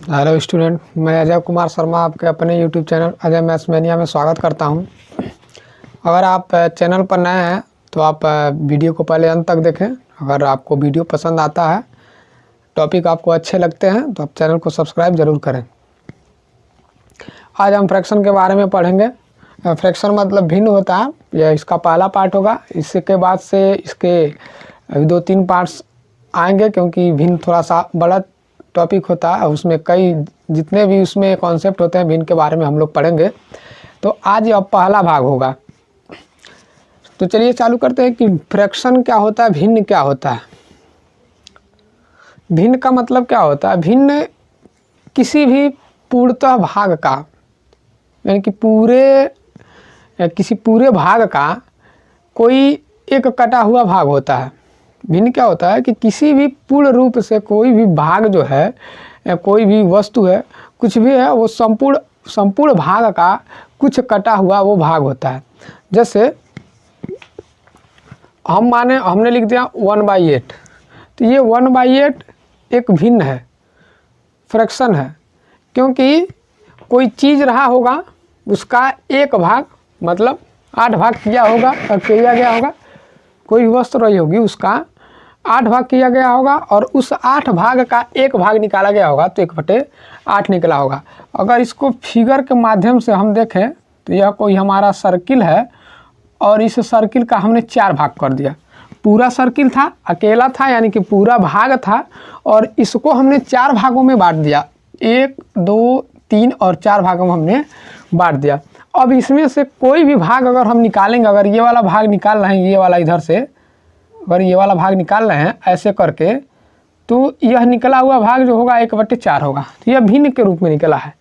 Hello student, मैं अजय कुमार शर्मा आपके अपने YouTube channel Ajay maths mania में स्वागत करता हूं। अगर आप चैनल पर नए हैं तो आप वीडियो को पहले अंत तक देखें। अगर आपको वीडियो पसंद आता है, टॉपिक आपको अच्छे लगते हैं तो आप चैनल को सब्सक्राइब ज़रूर करें। आज हम फ्रैक्शन के बारे में पढ़ेंगे। फ्रैक्शन मतलब भिन्न होता है, यह इसका पहला पार्ट होगा। इसके बाद से इसके 2-3 पार्ट्स आएंगे, क्योंकि भिन्न थोड़ा सा बड़ा टॉपिक होता है। उसमें कई जितने भी उसमें कॉन्सेप्ट होते हैं भिन्न के बारे में हम लोग पढ़ेंगे। तो आज यह पहला भाग होगा। तो चलिए चालू करते हैं कि फ्रैक्शन क्या होता है, भिन्न क्या होता है। भिन्न का मतलब क्या होता है? भिन्न किसी भी पूर्णतः भाग का, यानी कि किसी पूरे भाग का कोई एक कटा हुआ भाग होता है। भिन्न क्या होता है कि किसी भी पूर्ण रूप से कोई भी भाग जो है या कोई भी वस्तु है, कुछ भी है, वो संपूर्ण भाग का कुछ कटा हुआ वो भाग होता है। जैसे हमने लिख दिया 1/8, तो ये 1/8 एक भिन्न है, फ्रैक्शन है। क्योंकि कोई चीज़ रहा होगा, उसका एक भाग मतलब 8 भाग किया गया होगा। कोई वस्तु रही होगी, उसका 8 भाग किया गया होगा और उस 8 भाग का एक भाग निकाला गया होगा, तो 1/8 निकला होगा। अगर इसको फिगर के माध्यम से हम देखें तो यह कोई हमारा सर्किल है और इस सर्किल का हमने 4 भाग कर दिया। पूरा सर्किल था, अकेला था, यानी कि पूरा भाग था, और इसको हमने 4 भागों में बांट दिया। 1, 2, 3 और 4 भागों में हमने बांट दिया। अब इसमें से कोई भी भाग अगर हम निकालेंगे, अगर ये वाला भाग निकाल रहे हैं, ये वाला इधर से अगर ये वाला भाग निकाल रहे हैं ऐसे करके, तो यह निकला हुआ भाग जो होगा 1/4 होगा। तो यह भिन्न के रूप में निकला है,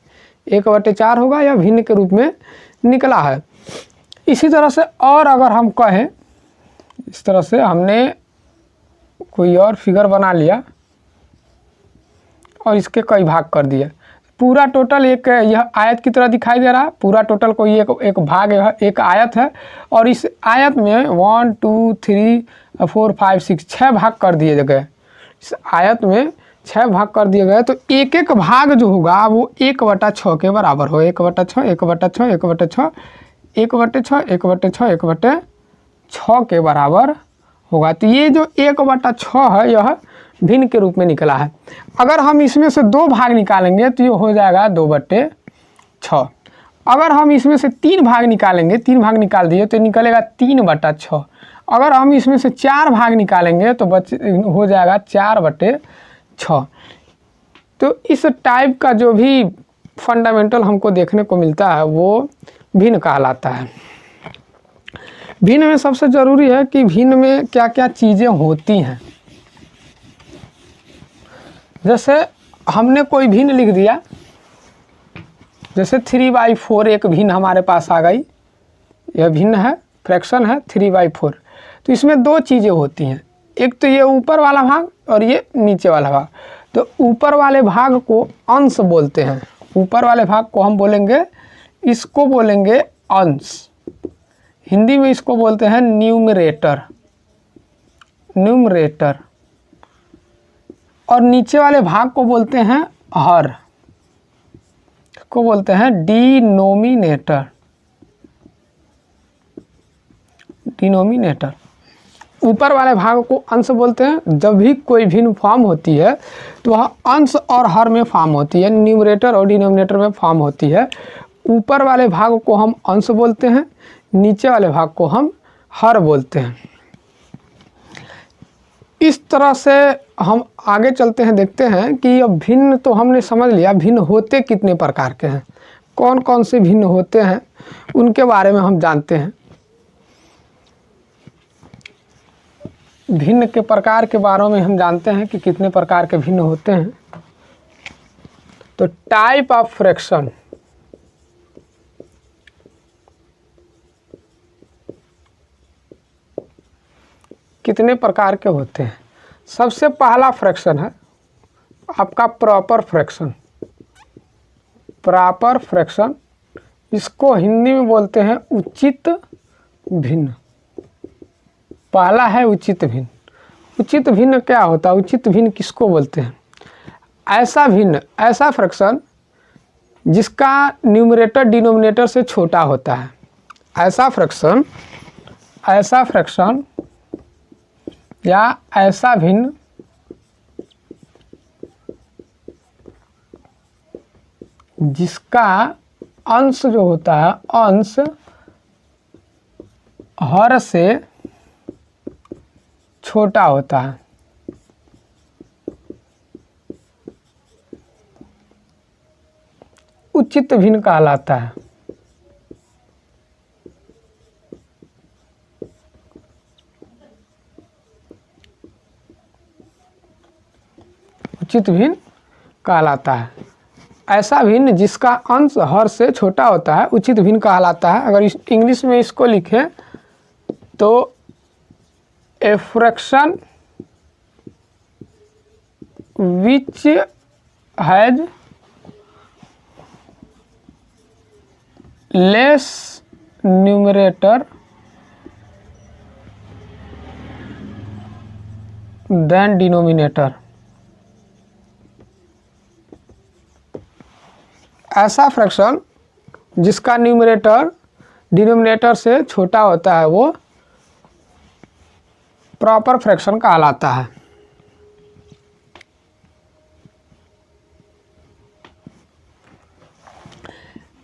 1/4 होगा, यह भिन्न के रूप में निकला है। इसी तरह से और अगर हम कहें, इस तरह से हमने कोई और फिगर बना लिया और इसके कई भाग कर दिए। पूरा टोटल एक यह आयत की तरह दिखाई दे रहा है। पूरा टोटल कोई एक भाग है, एक आयत है, और इस आयत में 1, 2, 3, 4, 5, 6 भाग कर दिए गए। इस आयत में 6 भाग कर दिए गए। तो एक एक भाग जो होगा वो 1/6 के बराबर हो। 1/6, 1/6, 1/6, 1/6, 1/6, 1/6 के बराबर होगा। तो ये जो 1/6 है यह भिन्न के रूप में निकला है। अगर हम इसमें से 2 भाग निकालेंगे तो ये हो जाएगा 2/6। अगर हम इसमें से 3 भाग निकालेंगे, 3 भाग निकाल दिए तो निकलेगा 3/6। अगर हम इसमें से 4 भाग निकालेंगे तो हो जाएगा 4/6। तो इस टाइप का जो भी फंडामेंटल हमको देखने को मिलता है वो भिन्न कहलाता है। भिन्न में सबसे ज़रूरी है कि भिन्न में क्या क्या चीज़ें होती हैं। जैसे हमने कोई भिन्न लिख दिया, जैसे 3/4 एक भिन्न हमारे पास आ गई। यह भिन्न है, फ्रैक्शन है 3/4। तो इसमें 2 चीज़ें होती हैं, एक तो ये ऊपर वाला भाग और ये नीचे वाला भाग। तो ऊपर वाले भाग को अंश बोलते हैं। ऊपर वाले भाग को हम बोलेंगे, इसको बोलेंगे अंश। हिंदी में इसको बोलते हैं न्यूमरेटर। और नीचे वाले भाग को बोलते हैं हर, को बोलते हैं डिनोमिनेटर। ऊपर वाले भाग को अंश बोलते हैं। जब भी कोई भिन्न फॉर्म होती है तो वह अंश और हर में फॉर्म होती है, न्यूमरेटर और डिनोमिनेटर में फॉर्म होती है। ऊपर वाले भाग को हम अंश बोलते हैं, नीचे वाले भाग को हम हर बोलते हैं। इस तरह से हम आगे चलते हैं, देखते हैं कि अब भिन्न तो हमने समझ लिया, भिन्न होते कितने प्रकार के हैं, कौन कौन से भिन्न होते हैं उनके बारे में हम जानते हैं। भिन्न के प्रकार के बारे में हम जानते हैं कि कितने प्रकार के भिन्न होते हैं। तो टाइप ऑफ फ्रैक्शन, कितने प्रकार के होते हैं। सबसे पहला फ्रैक्शन है आपका प्रॉपर फ्रैक्शन। इसको हिंदी में बोलते हैं उचित भिन्न। पहला है उचित भिन्न। उचित भिन्न क्या होता है? उचित भिन्न किसको बोलते हैं? ऐसा भिन्न, ऐसा फ्रैक्शन जिसका न्यूमरेटर डिनोमिनेटर से छोटा होता है। ऐसा फ्रैक्शन या ऐसा भिन्न जिसका अंश जो होता है, अंश हर से छोटा होता है। उचित भिन्न कहलाता है। उचित भिन्न कहलाता है। ऐसा भिन्न जिसका अंश हर से छोटा होता है उचित भिन्न कहलाता है। अगर इंग्लिश में इसको लिखें तो a fraction which has less numerator than denominator. ऐसा फ्रैक्शन जिसका न्यूमरेटर डिनोमिनेटर से छोटा होता है वो प्रॉपर फ्रैक्शन कहलाता है।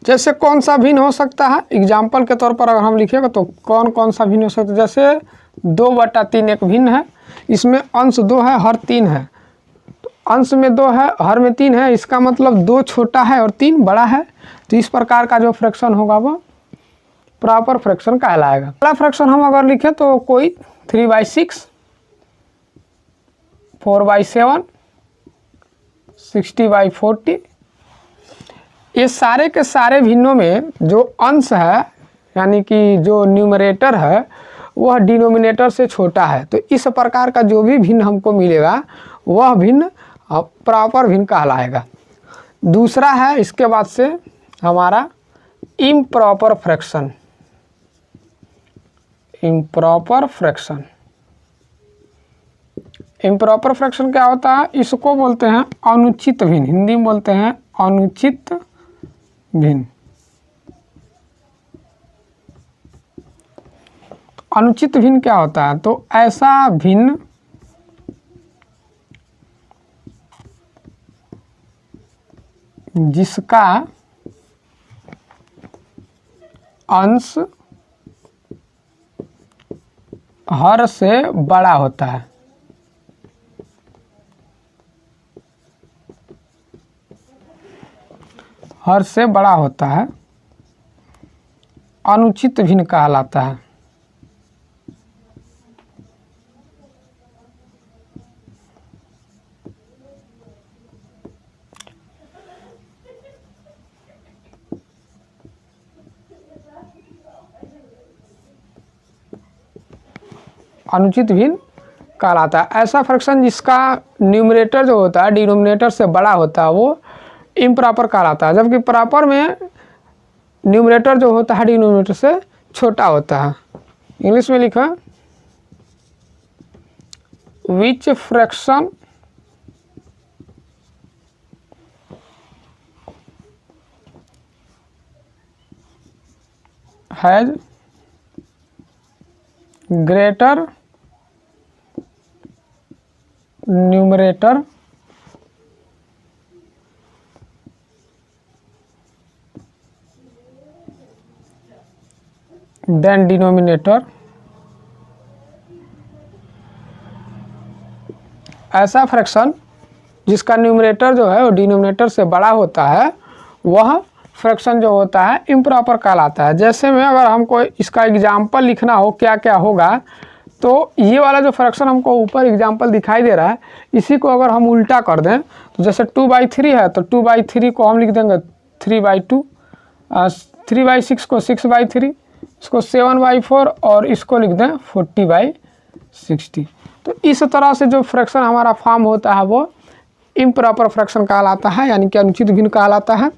जैसे कौन सा भिन्न हो सकता है, एग्जाम्पल के तौर पर अगर हम लिखेगा तो कौन कौन सा भिन्न हो सकता है। जैसे 2/3 एक भिन्न है, इसमें अंश 2 है, हर 3 है। तो अंश में 2 है, हर में 3 है, इसका मतलब 2 छोटा है और 3 बड़ा है। तो इस प्रकार का जो फ्रैक्शन होगा वो प्रॉपर फ्रैक्शन कहलाएगा। अगला फ्रैक्शन हम अगर लिखें तो कोई 3/6, 4/7, 60/40, ये सारे के सारे भिन्नों में जो अंश है यानी कि जो न्यूमरेटर है वह डिनोमिनेटर से छोटा है। तो इस प्रकार का जो भी भिन्न हमको मिलेगा वह भिन्न प्रॉपर भिन्न कहलाएगा। दूसरा है इसके बाद से हमारा improper fraction. Improper fraction, improper fraction क्या होता है? इसको बोलते हैं अनुचित भिन्न, हिंदी में बोलते हैं अनुचित भिन्न। अनुचित भिन्न क्या होता है? तो ऐसा भिन्न जिसका अंश हर से बड़ा होता है। हर से बड़ा होता है, अनुचित भिन्न कहलाता है। अनुचित भिन्न कहलाता है। ऐसा फ्रैक्शन जिसका न्यूमरेटर जो होता है डिनोमिनेटर से बड़ा होता है वो इम्प्रॉपर कहलाता है, जबकि प्रॉपर में न्यूमरेटर जो होता है डिनोमिनेटर से छोटा होता है। इंग्लिश में लिखा विच fraction has greater numerator than denominator. ऐसा फ्रैक्शन जिसका न्यूमरेटर जो है वो डिनोमिनेटर से बड़ा होता है वह फ्रैक्शन जो होता है इम्प्रॉपर कहलाता है। जैसे में अगर हमको इसका एग्जाम्पल लिखना हो क्या क्या होगा, तो ये वाला जो फ्रैक्शन हमको ऊपर एग्जाम्पल दिखाई दे रहा है इसी को अगर हम उल्टा कर दें तो जैसे 2/3 है तो 2/3 को हम लिख देंगे 3/2, 3/6 को 6/3, इसको 7/4 और इसको लिख दें 40/60। तो इस तरह से जो फ्रैक्शन हमारा फॉर्म होता है वो इम्प्रॉपर फ्रैक्शन कहलाता है, यानी कि अनुचित भिन्न कहलाता है।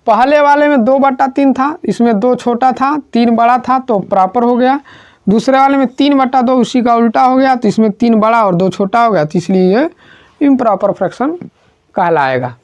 पहले वाले में 2/3 था, इसमें 2 छोटा था 3 बड़ा था तो प्रॉपर हो गया। दूसरे वाले में 3/2 उसी का उल्टा हो गया तो इसमें 3 बड़ा और 2 छोटा हो गया तो इसलिए ये इम्प्रॉपर फ्रैक्शन कहलाएगा।